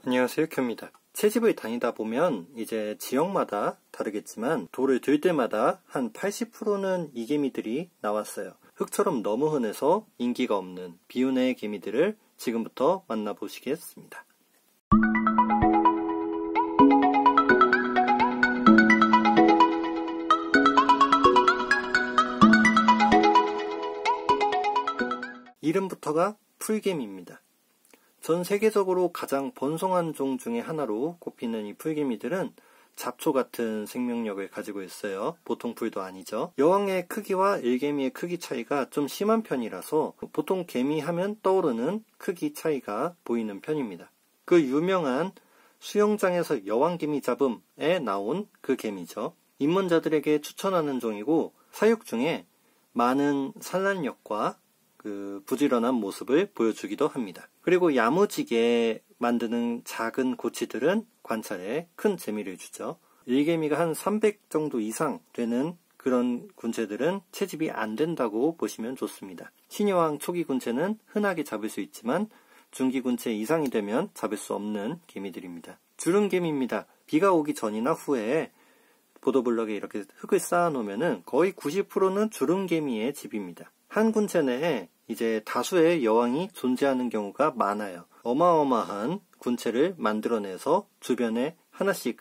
안녕하세요, 큐입니다. 채집을 다니다 보면 이제 지역마다 다르겠지만 돌을 들 때마다 한 80%는 이개미들이 나왔어요. 흙처럼 너무 흔해서 인기가 없는 비운의 개미들을 지금부터 만나보시겠습니다. 이름부터가 풀개미입니다. 전 세계적으로 가장 번성한 종 중에 하나로 꼽히는 이 풀개미들은 잡초 같은 생명력을 가지고 있어요. 보통 풀도 아니죠. 여왕의 크기와 일개미의 크기 차이가 좀 심한 편이라서 보통 개미 하면 떠오르는 크기 차이가 보이는 편입니다. 그 유명한 수영장에서 여왕개미 잡음에 나온 그 개미죠. 입문자들에게 추천하는 종이고 사육 중에 많은 산란력과 부지런한 모습을 보여주기도 합니다. 그리고 야무지게 만드는 작은 고치들은 관찰에 큰 재미를 주죠. 일개미가 한 300 정도 이상 되는 그런 군체들은 채집이 안 된다고 보시면 좋습니다. 신여왕 초기 군체는 흔하게 잡을 수 있지만 중기 군체 이상이 되면 잡을 수 없는 개미들입니다. 주름개미입니다. 비가 오기 전이나 후에 보도블럭에 이렇게 흙을 쌓아 놓으면 거의 90%는 주름개미의 집입니다. 한 군체 내에 이제 다수의 여왕이 존재하는 경우가 많아요. 어마어마한 군체를 만들어내서 주변에 하나씩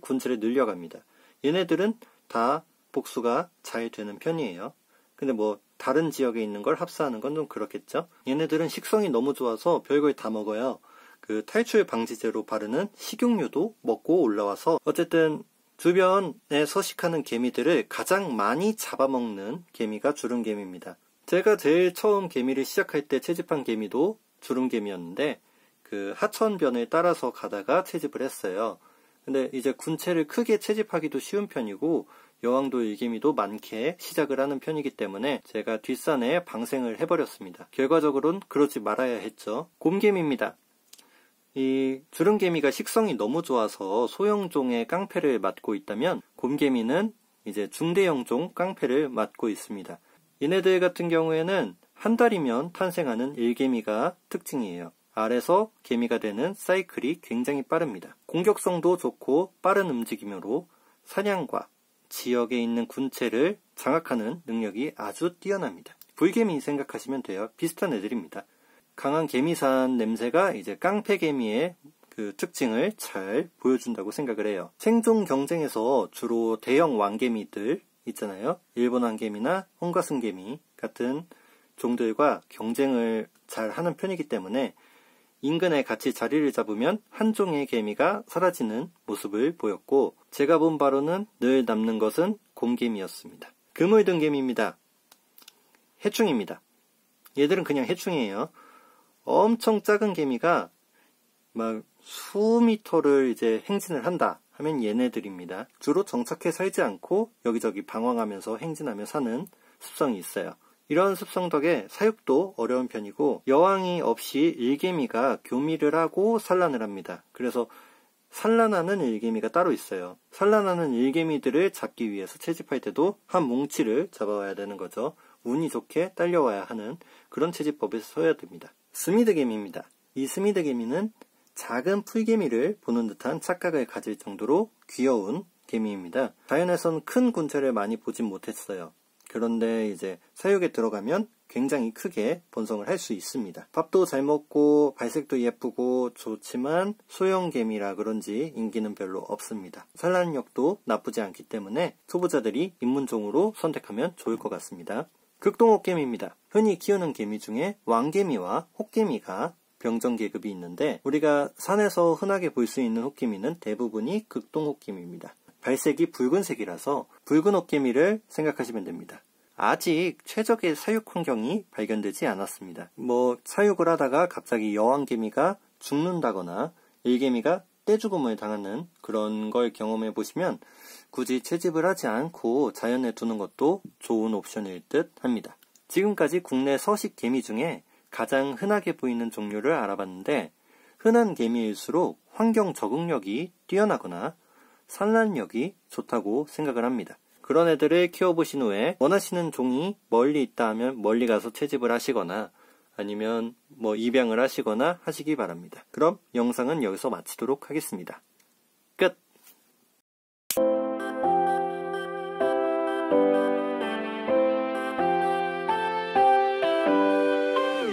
군체를 늘려갑니다. 얘네들은 다 복수가 잘 되는 편이에요. 근데 다른 지역에 있는 걸 합사하는 건 좀 그렇겠죠. 얘네들은 식성이 너무 좋아서 별걸 다 먹어요. 탈출 방지제로 바르는 식용유도 먹고 올라와서 어쨌든 주변에 서식하는 개미들을 가장 많이 잡아먹는 개미가 주름개미입니다. 제가 제일 처음 개미를 시작할 때 채집한 개미도 주름개미였는데 하천변을 따라서 가다가 채집을 했어요. 근데 이제 군체를 크게 채집하기도 쉬운 편이고 여왕도 일개미도 많게 시작을 하는 편이기 때문에 제가 뒷산에 방생을 해버렸습니다. 결과적으로는 그러지 말아야 했죠. 곰개미입니다. 이 주름개미가 식성이 너무 좋아서 소형종의 깡패를 맡고 있다면 곰개미는 이제 중대형종 깡패를 맡고 있습니다. 얘네들 같은 경우에는 한 달이면 탄생하는 일개미가 특징이에요. 알에서 개미가 되는 사이클이 굉장히 빠릅니다. 공격성도 좋고 빠른 움직임으로 사냥과 지역에 있는 군체를 장악하는 능력이 아주 뛰어납니다. 불개미 생각하시면 돼요. 비슷한 애들입니다. 강한 개미산 냄새가 이제 깡패개미의 특징을 잘 보여준다고 생각을 해요. 생존 경쟁에서 주로 대형 왕개미들 있잖아요. 일본 왕개미나 홍가슴개미 같은 종들과 경쟁을 잘 하는 편이기 때문에 인근에 같이 자리를 잡으면 한 종의 개미가 사라지는 모습을 보였고 제가 본 바로는 늘 남는 것은 곰개미였습니다. 그물등개미입니다. 해충입니다. 얘들은 그냥 해충이에요. 엄청 작은 개미가 수미터를 이제 행진을 한다 하면 얘네들입니다. 주로 정착해 살지 않고 여기저기 방황하면서 행진하며 사는 습성이 있어요. 이런 습성 덕에 사육도 어려운 편이고 여왕이 없이 일개미가 교미를 하고 산란을 합니다. 그래서 산란하는 일개미가 따로 있어요. 산란하는 일개미들을 잡기 위해서 채집할 때도 한 뭉치를 잡아와야 되는 거죠. 운이 좋게 딸려와야 하는 그런 채집법에 써야 됩니다. 스미드개미입니다. 이 스미드개미는 작은 풀개미를 보는 듯한 착각을 가질 정도로 귀여운 개미입니다. 자연에선 큰 군체를 많이 보진 못했어요. 그런데 이제 사육에 들어가면 굉장히 크게 번성을 할 수 있습니다. 밥도 잘 먹고 발색도 예쁘고 좋지만 소형개미라 그런지 인기는 별로 없습니다. 산란력도 나쁘지 않기 때문에 초보자들이 입문종으로 선택하면 좋을 것 같습니다. 극동호개미입니다. 흔히 키우는 개미 중에 왕개미와 호개미가 병정계급이 있는데 우리가 산에서 흔하게 볼 수 있는 호개미는 대부분이 극동호개미입니다. 발색이 붉은색이라서 붉은 호개미를 생각하시면 됩니다. 아직 최적의 사육 환경이 발견되지 않았습니다. 사육을 하다가 갑자기 여왕개미가 죽는다거나 일개미가 떼죽음을 당하는 그런 걸 경험해 보시면 굳이 채집을 하지 않고 자연에 두는 것도 좋은 옵션일 듯 합니다. 지금까지 국내 서식 개미 중에 가장 흔하게 보이는 종류를 알아봤는데 흔한 개미일수록 환경 적응력이 뛰어나거나 산란력이 좋다고 생각을 합니다. 그런 애들을 키워보신 후에 원하시는 종이 멀리 있다 하면 멀리 가서 채집을 하시거나 아니면 뭐 입양을 하시거나 하시기 바랍니다. 그럼 영상은 여기서 마치도록 하겠습니다.